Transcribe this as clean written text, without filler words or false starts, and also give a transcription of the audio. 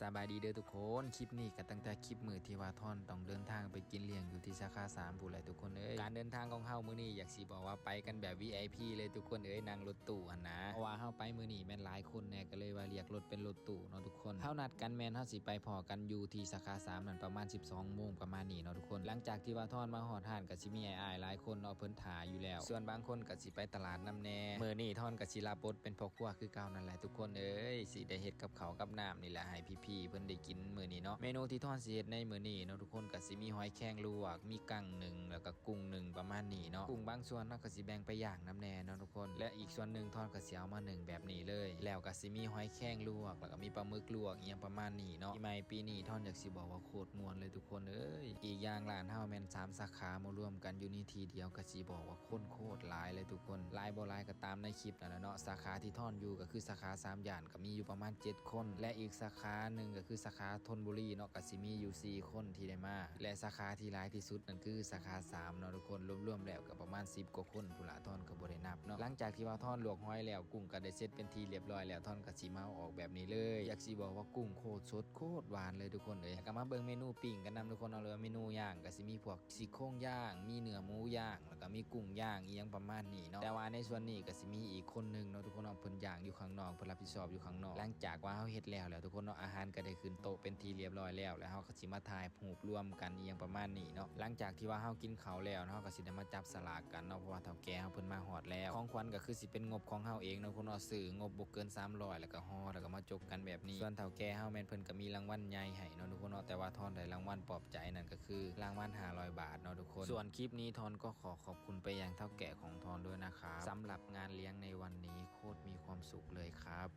สบายดีเด้อทุกคนคลิปนี้ก็ตั้งแต่คลิปมือที่ว่าท่อนต้องเดินทางไปกินเลี้ยงอยู่ที่สาขา3ผู้ใดทุกคนการเดินทางของเฮามื้อนี้อยากสิบอกว่าไปกันแบบ VIP เลยทุกคนนั่งรถตู้หั่นนะเพราะว่าเฮาไปมื้อนี้แม่นหลายคนแน่ก็เลยว่าเรียกรถเป็นรถตู้เนาะทุกคนเฮานัดกันแม่นเฮาสิไปพอกันอยู่ที่สาขา3นั่นประมาณ 12 โมงประมาณนี้เนาะทุกคนหลังจากที่ว่าท่อนมาฮอดห้านก็สิมีอ้ายๆหลายคนเนาะเพิ่นท่าอยู่แล้วส่วนบางคนก็สิไปตลาดนำแน่มื้อนี้ท่อนก็สิรับบทเป็นพ่อครัวคือเก่านั่นแหละทุกคนสิได้เฮ็ดกับข้าวกับน้ำนี่แหละให้พี่ๆเพิ่นได้กินมื้อนี้เนาะเมนูที่ท่อนสิเฮ็ดในมื้อนี้เนาะทุกคนก็สิมีหอยแครงลวกมีกั้ง1แล้วก็กุ้ง1ประมาณนี้เนาะกุ้งบางส่วนเนาะก็สิแบ่งไปย่างน้ำแน่เนาะทุกคนและอีกส่วนหนึ่งท่อนก็สิเอามา1แบบนี้เลยแล้วก็สิมีหอยแครงลวกแล้วก็มีปลาหมึกลวกอีหยังประมาณนี้เนาะปีใหม่ปีนี้ท่อนอยากสิบอกว่าโคตรม่วนเลยทุกคนอีกอย่างร้านเฮาแม่น3สาขามารวมกันอยู่ในทีเดียวก็สิบอกว่าคนโคตรหลายเลยทุกคนหลายบ่หลายก็ตามในคลิปนั่นแหละเนาะสาขาที่ท่อนอยู่ก็คือสาขา3ย่านก็มีอยู่ประมาณ7คนและอีกสาขาหนึ่งก็คือสาขาธนบุรีเนาะก็สิมีอยู่4คนที่ได้มาและสาขาที่หลายที่สุดนั่นคือสาขา3เนาะทุกคนรวมๆแล้วก็ประมาณ10กว่าคนผู้ละท่อนก็บ่ได้นับเนาะหลังจากที่ว่าท่อนลวกหอยแล้วกุ้งก็ได้เสร็จเป็นทีเรียบร้อยแล้วท่อนก็สิมาออกแบบนี้เลยอยากสิบอกว่ากุ้งโคตรสดโคตรหวานเลยทุกคนก็มาเบิ่งเมนูปิ้งกันนำทุกคนเอาเลยเมนูย่างก็สิมีพวกซี่โครงย่างมีเนื้อหมูย่างแล้วก็มีกุ้งย่างอีหยังประมาณนี้เนาะแต่ว่าในส่วนนี้ก็สิมีอีกคนนึงเนาะทุกคนเอาเพิ่นย่างอยู่ข้างนอกเพิ่นรับผิดชอบอยู่ข้างนอกหลังจากว่าเฮาเฮ็ดแล้วทุกคนเนาะอาหารก็ได้ขึ้นโต๊ะเป็นทีเรียบร้อยแล้วเฮาก็สิมาถ่ายรูปรวมกันอีหยังประมาณนี้เนาะหลังจากที่ว่าเฮากินข้าวแล้วเฮาก็สิได้มาจับสลากกันเนาะเพราะว่าเฒ่าแก่เฮาเพิ่นมาฮอดแล้วของขวัญก็คือสิเป็นงบของเฮาเองเนาะคนเนาะซื้องบบ่เกิน300แล้วก็ฮอแล้วก็มาจกกันแบบนี้ส่วนเฒ่าแก่เฮาแม่นเพิ่นก็มีรางวัลใหญ่ให้เนาะทุกคนเนาะแต่ว่าทอนได้รางวัลปลอบใจนั่นก็คือรางวัล500 บาทเนาะทุกคนส่วนคลิปนี้ทอนก็ขอบคุณไปยังเฒ่าแก่ของทอนด้วยนะครับสำหรับงานเลี้ยงในวันนี้โคตรมีความสุขเลยครับ